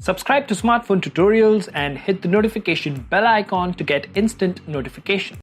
Subscribe to Smartphone Tutorials and hit the notification bell icon to get instant notification.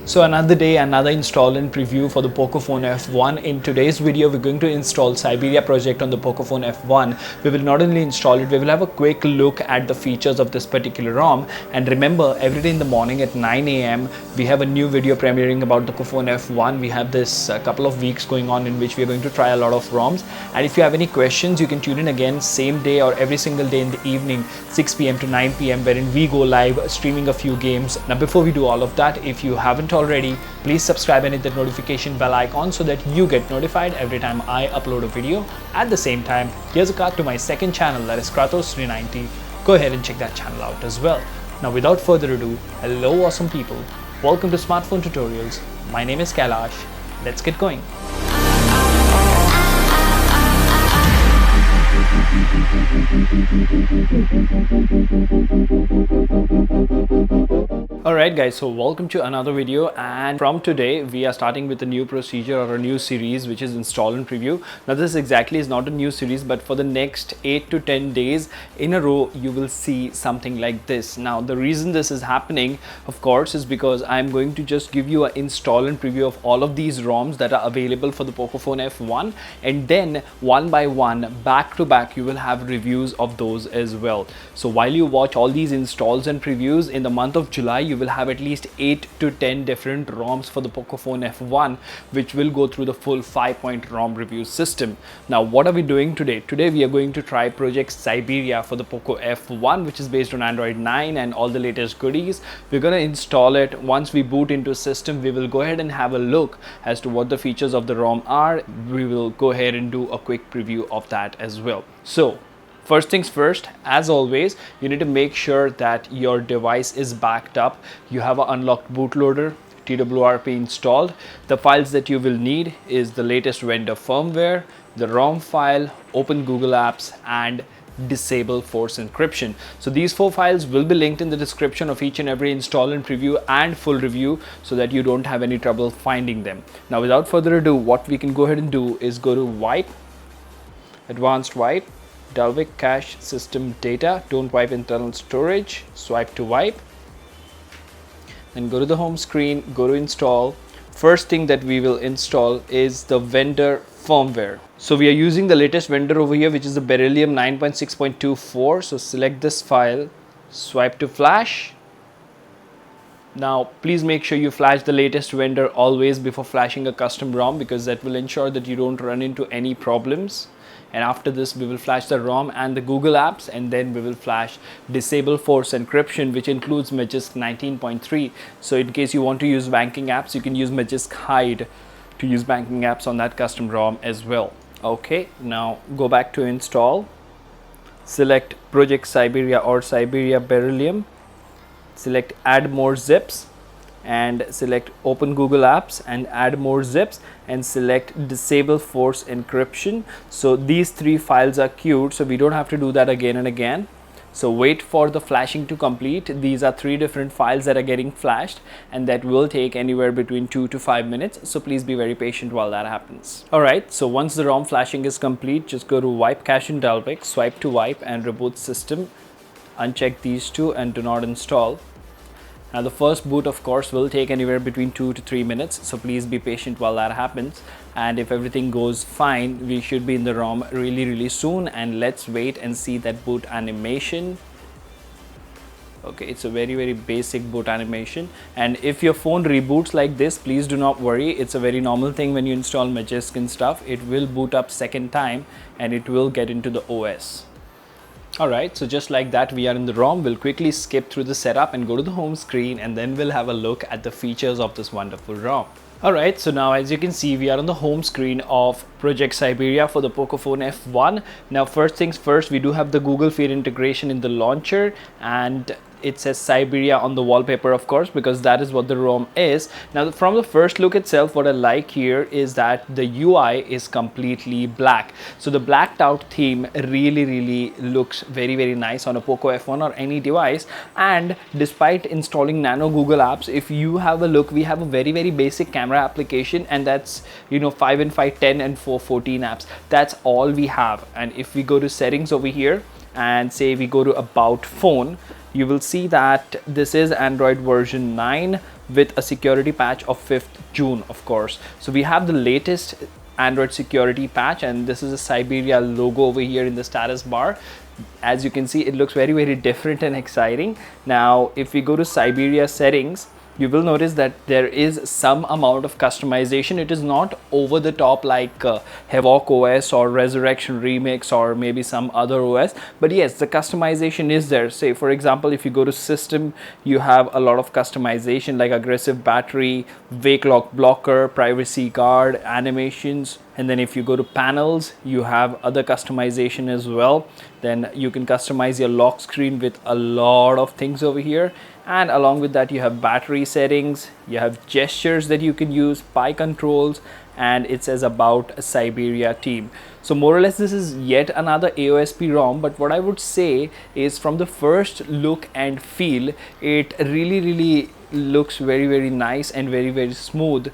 So another day, another install and preview for the Pocophone F1. In today's video, we're going to install Syberia project on the Pocophone F1. We will not only install it, we will have a quick look at the features of this particular ROM. And remember, every day in the morning at 9 a.m, we have a new video premiering about the Pocophone F1. We have this couple of weeks going on in which we are going to try a lot of ROMs. And if you have any questions, you can tune in again same day or every single day in the evening, 6 p.m. to 9 p.m, wherein we go live streaming a few games. Now, before we do all of that, if you haven't already, please subscribe and hit that notification bell icon so that you get notified every time I upload a video. At the same time, here's a card to my second channel, that is Kratos390. Go ahead and check that channel out as well. Now, without further ado, hello awesome people, welcome to Smartphone Tutorials. My name is Kailash. Let's get going. Alright guys, so welcome to another video, and from today we are starting with a new procedure or a new series, which is install and preview. Now this exactly is not a new series, but for the next 8 to 10 days in a row you will see something like this. Now the reason this is happening, of course, is because I'm going to just give you an install and preview of all of these ROMs that are available for the Pocophone F1, and then one by one, back to back, you will have reviews of those as well. So while you watch all these installs and previews, in the month of July you will have at least 8 to 10 different ROMs for the Pocophone F1, which will go through the full 5-point ROM review system. Now what are we doing today? Today we are going to try Project Syberia for the Poco F1, which is based on Android 9 and all the latest goodies. We're going to install it. Once we boot into system, we will go ahead and have a look as to what the features of the ROM are. We will go ahead and do a quick preview of that as well. So first things first, as always, you need to make sure that your device is backed up. You have an unlocked bootloader, TWRP installed. The files that you will need is the latest vendor firmware, the ROM file, open Google Apps, and disable force encryption. So these 4 files will be linked in the description of each and every install and preview and full review, so that you don't have any trouble finding them. Now without further ado, what we can go ahead and do is go to wipe, advanced wipe, Dalvik cache system data, don't wipe internal storage, swipe to wipe, then go to the home screen, go to install. First thing that we will install is the vendor firmware. So we are using the latest vendor over here, which is the Beryllium 9.6.24. so select this file, swipe to flash. Now please make sure you flash the latest vendor always before flashing a custom ROM, because that will ensure that you don't run into any problems. And after this, we will flash the ROM and the Google Apps, and then we will flash disable force encryption, which includes Magisk 19.3. So in case you want to use banking apps, you can use Magisk Hide to use banking apps on that custom ROM as well. Okay, now go back to install, select Project Syberia or Syberia Beryllium, select add more zips, and select open Google Apps and add more zips, and select disable force encryption. So these 3 files are queued, so we don't have to do that again and again. So wait for the flashing to complete. These are 3 different files that are getting flashed, and that will take anywhere between 2 to 5 minutes. So please be very patient while that happens. Alright, so once the ROM flashing is complete, just go to wipe cache in Dalvik, swipe to wipe, and reboot system. Uncheck these 2 and do not install. Now the first boot, of course, will take anywhere between 2 to 3 minutes, so please be patient while that happens. And if everything goes fine, we should be in the ROM really soon. And let's wait and see that boot animation. Okay, it's a very basic boot animation, and if your phone reboots like this, please do not worry. It's a very normal thing when you install Magisk and stuff. It will boot up second time and it will get into the OS. Alright, so just like that, we are in the ROM. We'll quickly skip through the setup and go to the home screen, and then we'll have a look at the features of this wonderful ROM. Alright, so now as you can see, we are on the home screen of Project Syberia for the Pocophone F1. Now first things first, we do have the Google Feed integration in the launcher, and it says Syberia on the wallpaper, of course, because that is what the ROM is. Now from the first look itself, what I like here is that the UI is completely black. So the blacked out theme really looks very nice on a Poco F1 or any device. And despite installing nano Google Apps, if you have a look, we have a very basic camera application, and that's 5 and 5 10 and 4 14 apps. That's all we have. And if we go to settings over here and say we go to about phone, you will see that this is Android version 9 with a security patch of 5th June, of course. So we have the latest Android security patch, and this is a Syberia logo over here in the status bar. As you can see, it looks very different and exciting. Now if we go to Syberia settings, you will notice that there is some amount of customization. It is not over the top like Havoc OS or Resurrection Remix or maybe some other OS, but yes, the customization is there. Say for example, if you go to system, you have a lot of customization like aggressive battery, wake lock blocker, privacy guard, animations. And then if you go to panels, you have other customization as well. Then you can customize your lock screen with a lot of things over here. And along with that, you have battery settings, you have gestures that you can use, pie controls, and it says about a Syberia team. So more or less, this is yet another AOSP ROM, but what I would say is from the first look and feel, it really looks very nice and very smooth.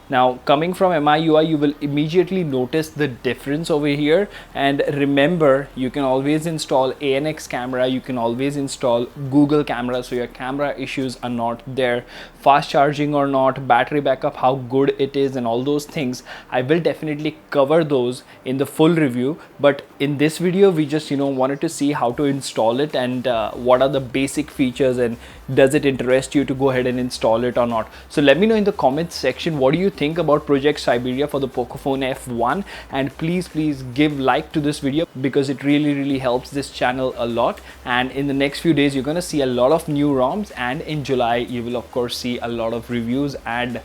Now coming from MIUI, you will immediately notice the difference over here. And remember, you can always install ANX camera, you can always install Google camera, so your camera issues are not there. Fast charging or not, battery backup, how good it is, and all those things, I will definitely cover those in the full review. But in this video, we just wanted to see how to install it and what are the basic features, and does it interest you to go ahead and install it or not. So let me know in the comments section, what do you think about Project Syberia for the Pocophone F1, and please give like to this video because it really helps this channel a lot. And in the next few days, you're going to see a lot of new ROMs, and in July you will of course see a lot of reviews, and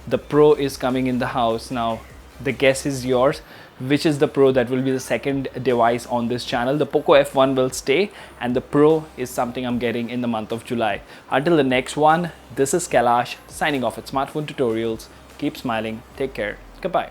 the Pro is coming in the house. Now the guess is yours, which is the Pro that will be the second device on this channel. The Poco F1 will stay, and the Pro is something I'm getting in the month of July. Until the next one, this is Kailash signing off at Smartphone Tutorials. Keep smiling, take care, goodbye.